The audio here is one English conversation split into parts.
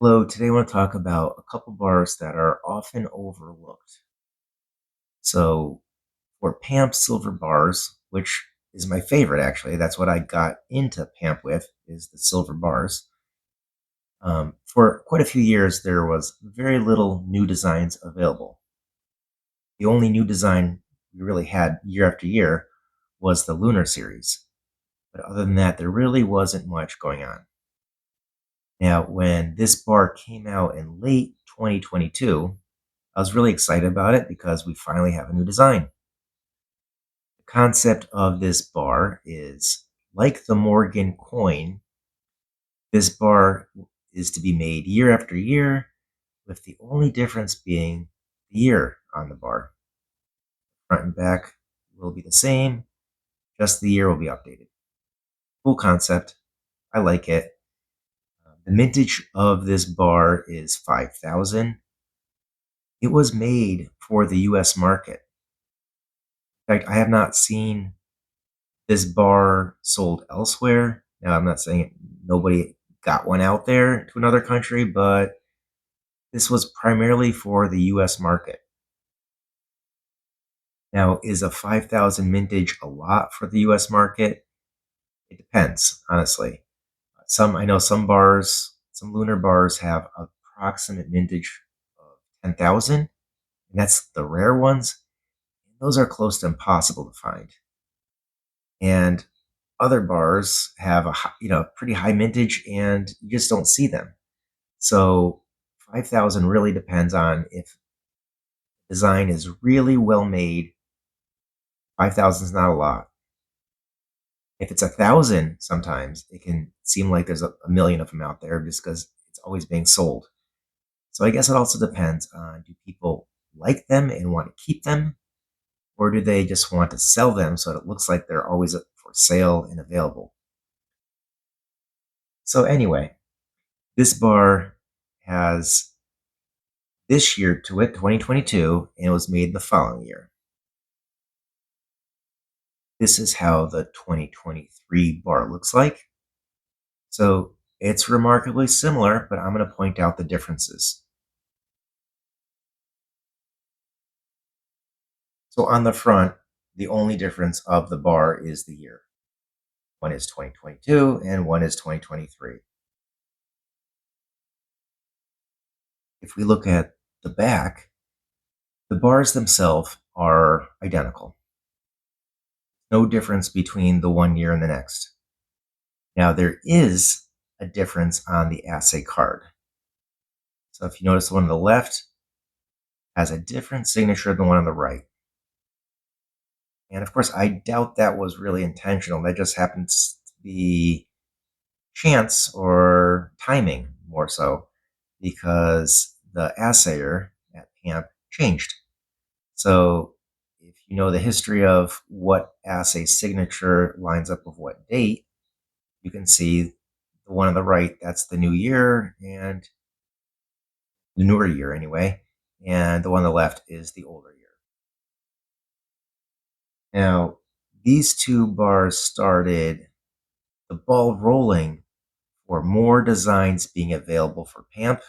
Hello, today I want to talk about a couple bars that are often overlooked. So, for PAMP silver bars, which is my favorite actually, that's what I got into PAMP with, is the silver bars. For quite a few years, there was very little new designs available. The only new design we really had year after year was the Lunar series. But other than that, there really wasn't much going on. Now, when this bar came out in late 2022, I was really excited about it because we finally have a new design. The concept of this bar is like the Morgan coin, this bar is to be made year after year, with the only difference being the year on the bar. Front and back will be the same, just the year will be updated. Cool concept. I like it. The mintage of this bar is 5,000. It was made for the US market. In fact, I have not seen this bar sold elsewhere. Now, I'm not saying nobody got one out there to another country, but this was primarily for the US market. Now, is a 5,000 mintage a lot for the US market? It depends, honestly. I know some bars, some lunar bars have approximate mintage of 10,000, and that's the rare ones. Those are close to impossible to find. And other bars have pretty high mintage and you just don't see them. So 5,000 really depends on if design is really well made. 5,000 is not a lot. If it's 1,000, sometimes it can seem like there's a million of them out there just because it's always being sold. So I guess it also depends on, do people like them and want to keep them, or do they just want to sell them so it looks like they're always for sale and available? So anyway, this bar has this year to it, 2022, and it was made the following year. This is how the 2023 bar looks like. So it's remarkably similar, but I'm going to point out the differences. So on the front, the only difference of the bar is the year. One is 2022 and one is 2023. If we look at the back, the bars themselves are identical. No difference between the one year and the next. Now, there is a difference on the assay card. So if you notice, the one on the left has a different signature than the one on the right. And of course, I doubt that was really intentional. That just happens to be chance or timing more so, because the assayer at PAMP changed. So if you know the history of what assay signature lines up with what date, you can see the one on the right, that's the new year, and the newer year anyway, and the one on the left is the older year. Now, these two bars started the ball rolling for more designs being available for PAMP.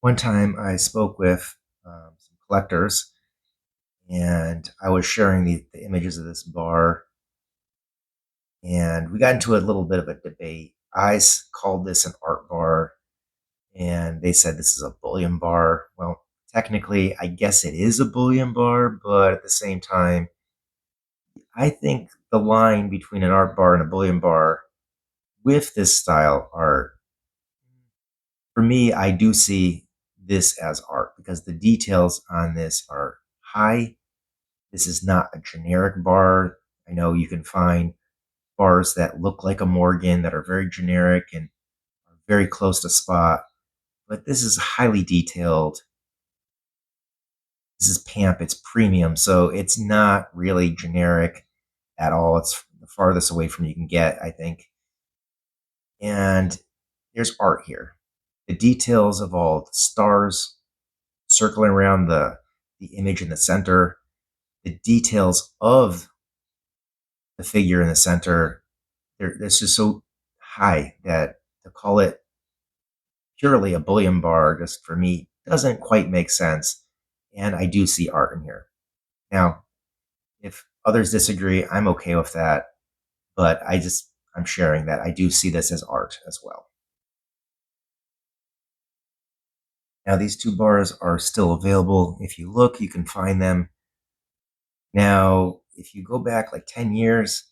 One time I spoke with some collectors, and I was sharing the images of this bar, and we got into a little bit of a debate. Called this an art bar, and they said this is a bullion bar. Well, technically, I guess it is a bullion bar, but at the same time, I think the line between an art bar and a bullion bar with this style art, for me, I do see this as art because the details on this are high. This is not a generic bar. I know you can find bars that look like a Morgan that are very generic and are very close to spot, but this is highly detailed. This is PAMP, it's premium, so it's not really generic at all. It's the farthest away from you can get, I think. And there's art here. The details of all the stars circling around the image in the center, the details of the figure in the center, it's just so high that to call it purely a bullion bar just for me doesn't quite make sense. And I do see art in here. Now, if others disagree, I'm okay with that. But I'm sharing that I do see this as art as well. Now, these two bars are still available. If you look, you can find them. Now, if you go back like 10 years,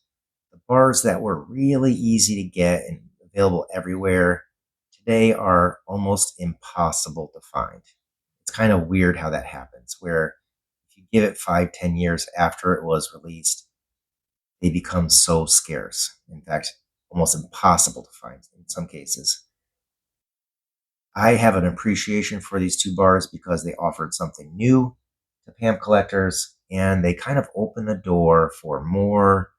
the bars that were really easy to get and available everywhere today are almost impossible to find. It's kind of weird how that happens, where if you give it 5, 10 years after it was released, they become so scarce. In fact, almost impossible to find in some cases. I have an appreciation for these two bars because they offered something new to PAMP collectors and they kind of opened the door for more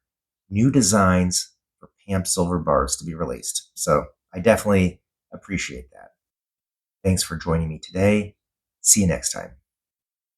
new designs for PAMP silver bars to be released. So I definitely appreciate that. Thanks for joining me today. See you next time.